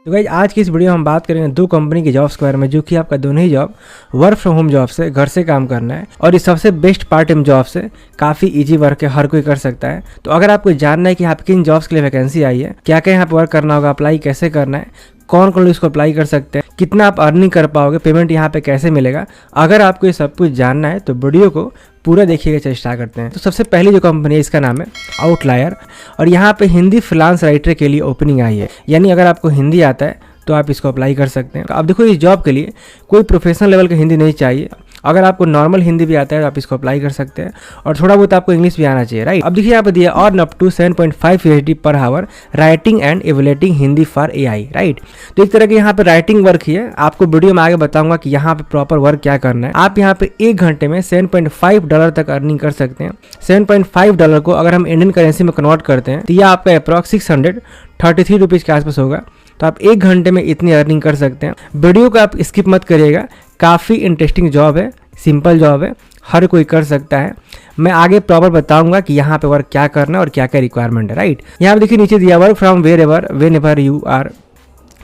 तो गाइस आज की इस वीडियो में हम बात करेंगे दो कंपनी की जॉब्स के बारे में, जो कि आपका दोनों ही job work from home job से घर से काम करना है और ये सबसे बेस्ट पार्ट टाइम जॉब से काफ़ी इजी वर्क है, हर कोई कर सकता है। तो अगर आपको जानना है कि आप किन जॉब्स के लिए वैकेंसी आई है, क्या क्या यहाँ पर वर्क करना होगा, अप्लाई कैसे करना है, कौन कौन लोग इसको अप्लाई कर सकते हैं, कितना आप अर्निंग कर पाओगे, पेमेंट यहाँ पे कैसे मिलेगा, अगर आपको ये सब कुछ जानना है तो वीडियो को पूरा देखिएगा। चलिए स्टार्ट करते हैं। तो सबसे पहले जो कंपनी है इसका नाम है आउटलायर और यहाँ पे हिंदी फ्रीलांस राइटर के लिए ओपनिंग आई है, यानी अगर आपको हिंदी आता है तो आप इसको अप्लाई कर सकते हैं। अब देखो इस जॉब के लिए कोई प्रोफेशनल लेवल की हिंदी नहीं चाहिए, अगर आपको नॉर्मल हिंदी भी आता है तो आप इसको अप्लाई कर सकते हैं और थोड़ा बहुत आपको इंग्लिश भी आना चाहिए, राइट। अब देखिए यहाँ पर दिया earn up to 7.5 USD per hour writing and evaluating Hindi for AI, right. तो एक तरह के यहाँ पे राइटिंग वर्क ही है। आपको वीडियो में आगे बताऊंगा कि यहाँ पे प्रॉपर वर्क क्या करना है। आप यहाँ पे 1 घंटे में $7.5 तक अर्निंग कर सकते हैं। $7.5 को अगर हम इंडियन करेंसी में कन्वर्ट करते हैं तो यह आपका अप्रॉक्स 633 रुपीज़ के आसपास होगा। तो आप 1 घंटे में इतनी अर्निंग कर सकते हैं। वीडियो को आप स्किप मत करिएगा, काफ़ी इंटरेस्टिंग जॉब है, सिंपल जॉब है, हर कोई कर सकता है। मैं आगे प्रॉपर बताऊंगा कि यहाँ पे वर्क क्या करना है और क्या क्या रिक्वायरमेंट है, राइट। यहाँ पे देखिए नीचे दिया work from where you are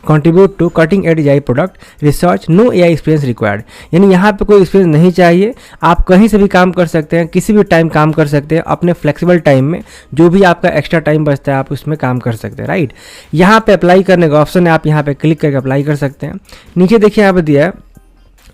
contribute to cutting edge AI product research, no AI experience required, यानी यहाँ पे कोई एक्सपीरियंस नहीं चाहिए। आप कहीं से भी काम कर सकते हैं, किसी भी टाइम काम कर सकते हैं, अपने फ्लेक्सिबल टाइम में जो भी आपका एक्स्ट्रा टाइम बचता है आप उसमें काम कर सकते हैं, राइट। यहाँ पे अप्लाई करने का ऑप्शन है, आप यहाँ पे क्लिक करके अप्लाई कर सकते हैं। नीचे देखिए यहाँ पे दिया है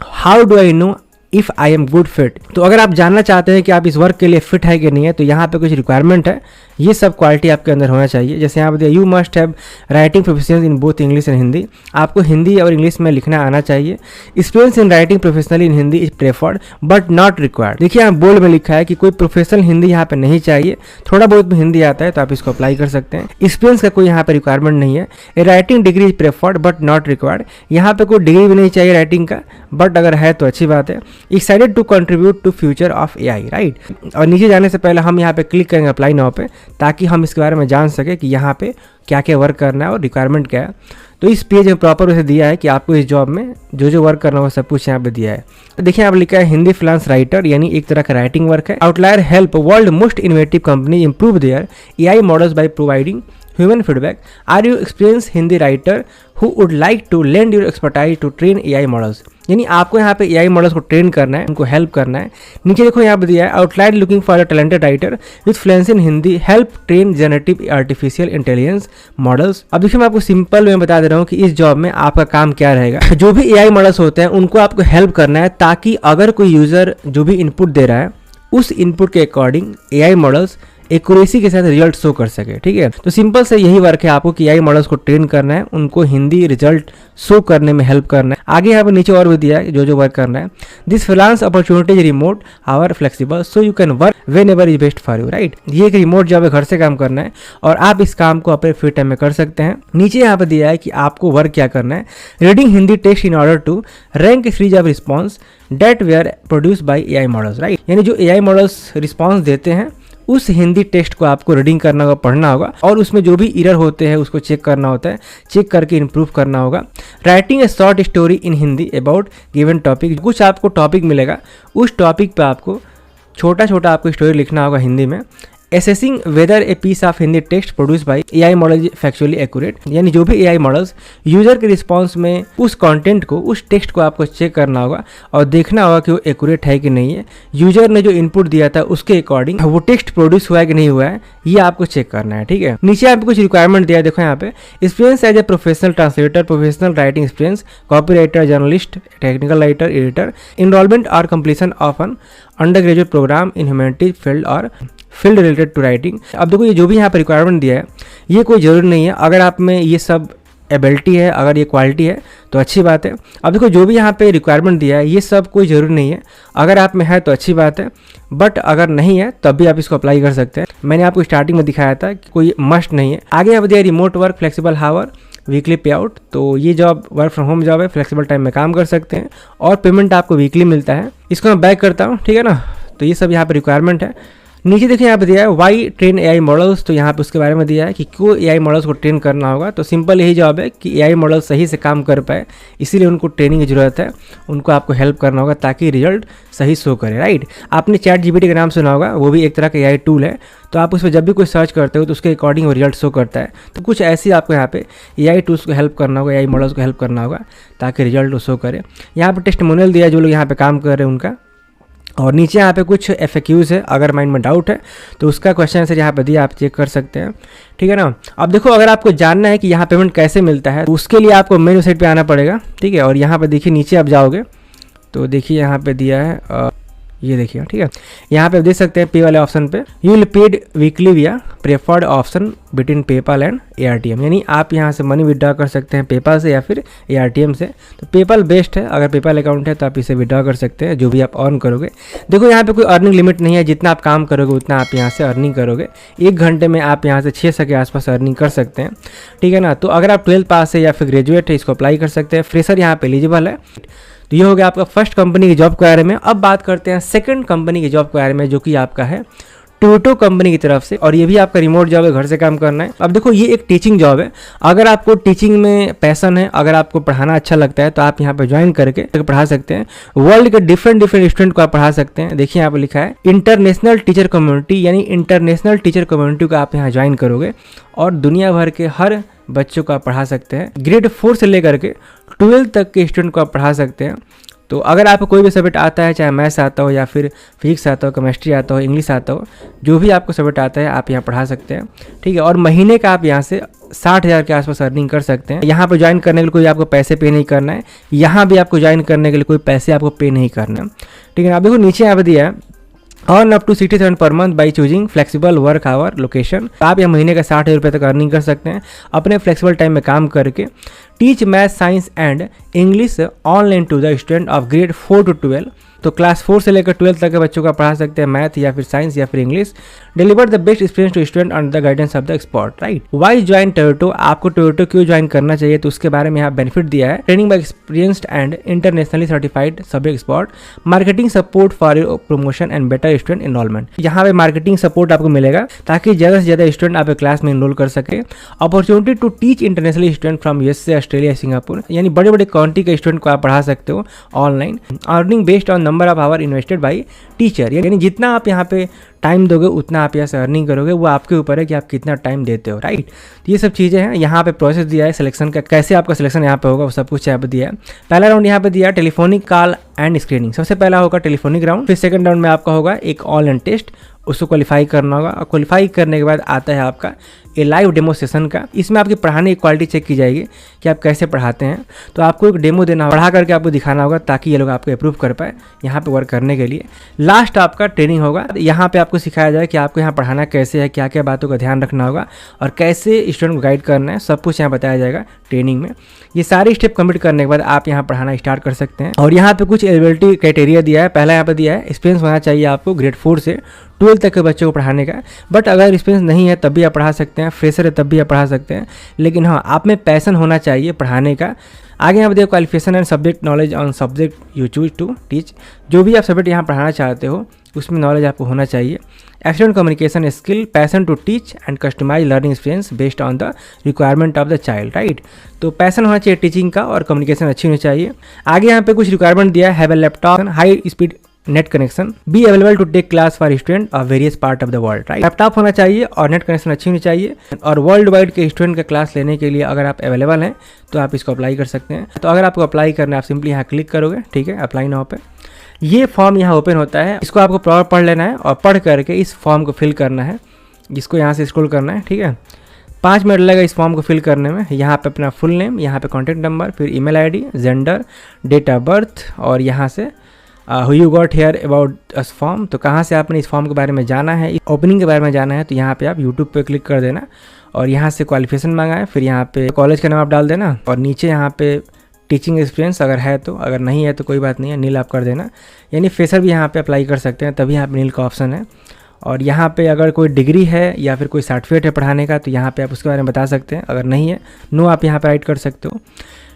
how do I know if I am good fit. तो अगर आप जानना चाहते हैं कि आप इस वर्क के लिए फिट है कि नहीं है तो यहाँ पे कुछ रिक्वायरमेंट है, ये सब क्वालिटी आपके अंदर होना चाहिए। जैसे यहाँ पे दिया you must have writing professional in both English and Hindi, आपको हिंदी और इंग्लिश में लिखना आना चाहिए। Experience in writing professionally in Hindi is preferred but not required. देखिए यहाँ बोल्ड में लिखा है कि कोई प्रोफेशनल हिंदी यहाँ पे नहीं चाहिए, थोड़ा बहुत भी हिंदी आता है तो आप इसको अप्लाई कर सकते हैं। एक्सपीरियंस का कोई यहाँ पे रिक्वायरमेंट नहीं है। A writing degree is preferred but not required, यहाँ पे कोई डिग्री भी नहीं चाहिए राइटिंग का, बट अगर है तो अच्छी बात है। Excited to contribute to future of AI, right. और नीचे जाने से पहले हम यहाँ पे क्लिक करेंगे अप्लाई नाउ पे, ताकि हम इसके बारे में जान सके कि यहाँ पे क्या क्या वर्क करना है और रिक्वायरमेंट क्या है। तो इस पेज में प्रॉपर वैसे दिया है कि आपको इस जॉब में जो जो वर्क करना होगा सब कुछ यहाँ पे दिया है। तो देखिए यहाँ पे लिखा है हिंदी फ्रीलांस राइटर, यानी एक तरह का राइटिंग वर्क है। Outlier help world most innovative company improve their AI models by providing human feedback. Are you experience Hindi writer who would like to lend your expertise to train AI models, यानी आपको यहाँ पे AI models को train करना है, उनको help करना है। नीचे देखो यहाँ पे दिया है outlier looking for a talented writer with fluency in Hindi, help train generative artificial intelligence models. अब देखिए मैं आपको सिंपल में बता दे रहा हूँ कि इस जॉब में आपका काम क्या रहेगा। जो भी AI मॉडल्स होते हैं उनको आपको हेल्प करना है, ताकि अगर कोई यूजर जो भी इनपुट दे रहा है उस इनपुट के अकॉर्डिंग AI मॉडल्स एक्यूरेसी के साथ रिजल्ट शो कर सके, ठीक है। तो सिंपल से यही वर्क है, आपको कि AI मॉडल्स को ट्रेन करना है, उनको हिंदी रिजल्ट शो करने में हेल्प करना है। आगे यहाँ पर नीचे और भी दिया है जो जो वर्क करना है। This freelance opportunity is remote hour flexible so you can work whenever is best for you, right. ये एक रिमोट जॉब है, घर से काम करना है और आप इस काम को अपने फ्री टाइम में कर सकते हैं। नीचे यहाँ पर दिया है कि आपको वर्क क्या करना है। Reading Hindi text in order to rank series of response that were produce by AI models, right. यानी जो AI मॉडल्स रिस्पॉन्स देते हैं उस हिंदी टेक्स्ट को आपको रीडिंग करना होगा, पढ़ना होगा और उसमें जो भी एरर होते हैं उसको चेक करना होता है, चेक करके इम्प्रूव करना होगा। Writing a short story in Hindi about given topic, कुछ आपको टॉपिक मिलेगा, उस टॉपिक पे आपको छोटा छोटा आपको स्टोरी लिखना होगा हिंदी में। Assessing whether a piece of Hindi text produce by AI model is factually accurate, यानी जो भी AI मॉडल्स यूजर के रिस्पॉन्स में उस कंटेंट को, उस टेक्स्ट को आपको चेक करना होगा और देखना होगा कि वो एक्यूरेट है कि नहीं है। यूजर ने जो इनपुट दिया था उसके अकॉर्डिंग वो टेक्स्ट प्रोड्यूस हुआ है कि नहीं हुआ है, ये आपको चेक करना है, ठीक है। नीचे आपको कुछ रिक्वायरमेंट दिया है, देखो यहाँ पे experience as a professional translator, professional writing experience, copy writer, journalist, technical writer, editor, enrolment और completion of an undergraduate programme in humanities field और फील्ड रिलेटेड टू राइटिंग। अब देखो ये जो भी यहाँ पर रिक्वायरमेंट दिया है ये कोई ज़रूरी नहीं है, अगर आप में ये सब एबिलिटी है, अगर ये क्वालिटी है तो अच्छी बात है। अब देखो जो भी यहाँ पे रिक्वायरमेंट दिया है ये सब कोई ज़रूरी नहीं है, अगर आप में है तो अच्छी बात है, बट अगर नहीं है तब भी आप इसको अप्लाई कर सकते हैं। मैंने आपको स्टार्टिंग में दिखाया था कि कोई मस्ट नहीं है। आगे यहाँ पर दिया रिमोट वर्क, फ्लेक्सिबल हावर, वीकली पे आउट। तो ये job work from home job है, फ्लेक्सिबल टाइम में काम कर सकते हैं और पेमेंट आपको वीकली मिलता है। इसको मैं बैक करता हूँ, ठीक है ना। तो ये सब यहाँ पर रिक्वायरमेंट है। नीचे देखिए यहाँ पे दिया है वाई ट्रेन एआई मॉडल्स, तो यहाँ पे उसके बारे में दिया है कि क्यों एआई मॉडल्स को ट्रेन करना होगा। तो सिंपल यही जवाब है कि एआई मॉडल सही से काम कर पाए, इसीलिए उनको ट्रेनिंग की ज़रूरत है, उनको आपको हेल्प करना होगा ताकि रिजल्ट सही शो करे, राइट। आपने चैट जीपीटी का नाम सुना होगा, वो भी एक तरह का एआई टूल है। तो आप उस पर जब भी कुछ सर्च करते हो तो उसके अकॉर्डिंग वो रिजल्ट शो करता है। तो कुछ ऐसी आपको यहाँ पे एआई टूल्स को हेल्प करना होगा, एआई मॉडल्स को हेल्प करना होगा ताकि रिजल्ट शो करे। यहाँ पे टेस्टिमोनियल दिया है जो लोग यहाँ पे काम कर रहे हैं उनका, और नीचे यहाँ पे कुछ FAQs है, अगर माइंड में डाउट है तो उसका क्वेश्चन आंसर यहाँ पे दिया, आप चेक कर सकते हैं, ठीक है ना। अब देखो अगर आपको जानना है कि यहाँ पेमेंट कैसे मिलता है तो उसके लिए आपको मेन वेबसाइट पे आना पड़ेगा, ठीक है। और यहाँ पे देखिए नीचे आप जाओगे तो देखिए यहाँ पे दिया है ये देखिए, ठीक है। यहाँ पे आप देख सकते हैं पे वाले ऑप्शन पे यू विल पेड वीकली विया preferred option between PayPal and ARTM, यानी आप यहाँ से मनी विड्रॉ कर सकते हैं पेपाल से या फिर ARTM से। तो पेपाल बेस्ट है, अगर पेपाल अकाउंट है तो आप इसे विड्रॉ कर सकते हैं जो भी आप अर्न करोगे। देखो यहाँ पे कोई अर्निंग लिमिट नहीं है, जितना आप काम करोगे उतना आप यहाँ से अर्निंग करोगे। 1 घंटे में आप यहाँ से 600 के आसपास अर्निंग कर सकते हैं, ठीक है ना। तो अगर आप 12th पास है या फिर ग्रेजुएट है इसको अप्लाई कर सकते हैं, फ्रेशर यहाँ पे एलिजिबल है। तो ये हो गया आपका फर्स्ट कंपनी की जॉब के बारे में। अब बात करते हैं सेकंड कंपनी की जॉब के बारे में जो कि आपका है टोयोटो कंपनी की तरफ से, और ये भी आपका रिमोट जॉब है, घर से काम करना है। अब देखो ये एक टीचिंग जॉब है, अगर आपको टीचिंग में पैशन है, अगर आपको पढ़ाना अच्छा लगता है तो आप यहाँ पे ज्वाइन करके पढ़ा सकते हैं। वर्ल्ड के डिफरेंट स्टूडेंट को आप पढ़ा सकते हैं। देखिए यहाँ पे लिखा है इंटरनेशनल टीचर कम्युनिटी, यानी इंटरनेशनल टीचर कम्युनिटी को आप यहाँ ज्वाइन करोगे और दुनिया भर के हर बच्चों को आप पढ़ा सकते हैं। ग्रेड 4 से लेकर के 12 तक के स्टूडेंट को आप पढ़ा सकते हैं। तो अगर आपको कोई भी सब्जेक्ट आता है, चाहे मैथ्स आता हो या फिर फिजिक्स आता हो, केमिस्ट्री आता हो, इंग्लिश आता हो, जो भी आपको सब्जेक्ट आता है आप यहाँ पढ़ा सकते हैं, ठीक है। और महीने का आप यहाँ से 60,000 के आसपास अर्निंग कर सकते हैं। यहाँ पे ज्वाइन करने के लिए कोई आपको पैसे पे नहीं करना है, यहाँ भी आपको ज्वाइन करने के लिए कोई पैसे आपको पे नहीं करना है, ठीक है। आप देखो नीचे यहाँ पे दिया है अर्न अप टू 60,000 पर month by choosing flexible work hour location. आप यहाँ महीने का 60,000 रुपये तक अर्निंग कर सकते हैं अपने फ्लेक्सिबल टाइम में काम करके। Teach math science and English online to the student of grade 4 to 12, तो क्लास 4 से लेकर 12 तक के बच्चों को पढ़ा सकते हैं मैथ या फिर साइंस या फिर English. Deliver the best experience to student under the guidance of the expert, right. Why join टोयोटो, आपको टोयोटो क्यों ज्वाइन करना चाहिए तो उसके बारे में यहाँ बेनिफिट दिया है। Training bye experienced and internationally certified subject expert, marketing support for your promotion and better student enrolment. यहाँ पे मार्केटिंग सपोर्ट आपको मिलेगा ताकि ज़्यादा से ज़्यादा स्टूडेंट आपके क्लास में इनरोल कर सके। Opportunity to teach international student from USA, Australia, Singapore, यानी बड़े बड़े कंट्री के स्टूडेंट को आप पढ़ा सकते हो online. Earning based on number of hour invested by teacher, यानी जितना आप यहाँ पे टाइम दोगे उतना आप यहाँ से अर्निंग करोगे, वो आपके ऊपर है कि आप कितना टाइम देते हो, राइट। तो ये सब चीज़ें हैं। यहाँ पे प्रोसेस दिया है सिलेक्शन का, कैसे आपका सिलेक्शन यहाँ पे होगा वो सब कुछ यहाँ पे दिया है। पहला राउंड यहाँ पे दिया है टेलीफोनिक कॉल एंड स्क्रीनिंग, सबसे पहला होगा टेलीफोनिक राउंड। फिर सेकंड राउंड में आपका होगा एक ऑनलाइन टेस्ट, उसको क्वालिफाई करना होगा, और क्वालिफाई करने के बाद आता है आपका ये लाइव डेमो सेशन का। इसमें आपकी पढ़ाने की क्वालिटी चेक की जाएगी कि आप कैसे पढ़ाते हैं। तो आपको एक डेमो देना होगा, पढ़ा करके आपको दिखाना होगा ताकि ये लोग आपको अप्रूव कर पाए यहाँ पे वर्क करने के लिए। लास्ट आपका ट्रेनिंग होगा, यहाँ पे आपको सिखाया जाए कि आपको यहाँ पढ़ाना कैसे है, क्या क्या बातों का ध्यान रखना होगा और कैसे स्टूडेंट को गाइड करना है, सब कुछ यहाँ बताया जाएगा ट्रेनिंग में। ये सारी स्टेप कंप्लीट करने के बाद आप यहाँ पढ़ाना स्टार्ट कर सकते हैं। और यहाँ पे कुछ एलिजिबिलिटी क्राइटेरिया दिया है। पहला यहाँ पे दिया है एक्सपीरियंस होना चाहिए आपको ग्रेड 4 से 12 तक के बच्चों को पढ़ाने का, बट अगर एक्सपीरियंस नहीं है तब भी आप पढ़ा सकते हैं, फ्रेशर है तब भी आप पढ़ा सकते हैं, लेकिन हाँ आप में पैशन होना चाहिए पढ़ाने का। आगे यहाँ पे देखो qualification and subject knowledge on subject you choose to teach, जो भी आप सब्जेक्ट यहाँ पढ़ाना चाहते हो उसमें नॉलेज आपको होना चाहिए। Excellent communication skill, passion to teach and customise learning experience based on the requirement of the child, right. तो पैशन होना चाहिए टीचिंग का और कम्युनिकेशन अच्छी होनी चाहिए। आगे यहाँ पे कुछ रिक्वायरमेंट दिया है, have a laptop, high speed net connection, be available to take class for student of various part of the world, right. Laptop होना चाहिए और नेट कनेक्शन अच्छी होनी चाहिए, और वर्ल्ड वाइड के स्टूडेंट का क्लास लेने के लिए अगर आप अवेलेबल हैं तो आप इसको अप्लाई कर सकते हैं। तो अगर आपको अप्लाई करना है आप सिंपली यहाँ क्लिक करोगे, ठीक है, अप्लाई नाउ पे। ये फॉर्म यहाँ ओपन होता है, इसको आपको प्रॉपर पढ़ लेना है और पढ़ करके इस फॉर्म को फिल करना है, जिसको यहाँ से स्क्रॉल करना है, ठीक है। 5 मिनट लगेगा इस फॉर्म को फिल करने में। यहाँ पे अपना फुल नेम, यहाँ पे कॉन्टैक्ट नंबर, फिर email ID, gender, date of birth, और यहाँ से who you got hear about us form, तो कहाँ से आपने इस फॉर्म के बारे में जाना है, ओपनिंग के बारे में जाना है, तो यहाँ पे आप यूट्यूब पे क्लिक कर देना और यहाँ से क्वालिफिकेशन मांगा है, फिर यहाँ पे कॉलेज का नाम आप डाल देना और नीचे यहाँ पे टीचिंग एक्सपीरियंस अगर है तो, अगर नहीं है तो कोई बात नहीं है, नील आप कर देना। यानी फ्रेशर भी यहाँ पे अप्लाई कर सकते हैं, तभी यहाँ पे नील का ऑप्शन है। और यहाँ पे अगर कोई डिग्री है या फिर कोई सर्टिफिकेट है पढ़ाने का तो यहाँ पे आप उसके बारे में बता सकते हैं, अगर नहीं है नो आप यहाँ पे राइट कर सकते हो,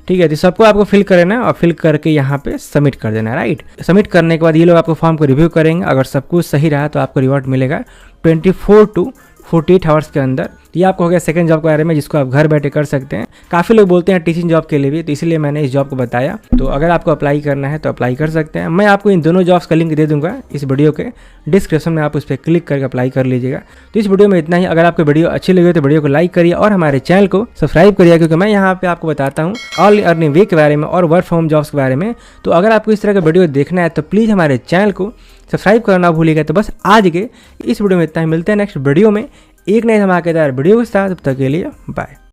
ठीक है। तो सबको आपको फिल कर लेना है और फिल करके यहाँ पे सबमिट कर देना है, राइट। सबमिट करने के बाद ये लोग आपको फॉर्म को रिव्यू करेंगे। अगर सब कुछ सही रहा तो आपको रिवॉर्ड मिलेगा 24 टू 48 आवर्स के अंदर। ये आपको हो गया सेकंड जॉब के बारे में, जिसको आप घर बैठे कर सकते हैं। काफ़ी लोग बोलते हैं टीचिंग जॉब के लिए भी, तो इसलिए मैंने इस जॉब को बताया। तो अगर आपको अप्लाई करना है तो अप्लाई कर सकते हैं। मैं आपको इन दोनों जॉब्स का लिंक दे दूंगा इस वीडियो के डिस्क्रिप्शन में, आप उस पर क्लिक करके अप्लाई कर लीजिएगा। तो इस वीडियो में इतना ही। अगर आपको वीडियो अच्छी लगी तो वीडियो को लाइक करिए और हमारे चैनल को सब्सक्राइब करिए, क्योंकि मैं यहाँ पे आपको बताता हूँ ऑल अर्निंग वे के बारे में और वर्क फ्रॉम जॉब्स के बारे में। तो अगर आपको इस तरह का वीडियो देखना है तो प्लीज़ हमारे चैनल को सब्सक्राइब करना भूलिएगा। तो बस आज के इस वीडियो में इतना ही। मिलते हैं नेक्स्ट वीडियो में एक नए धमाकेदार वीडियो के साथ। तब तक के लिए बाय।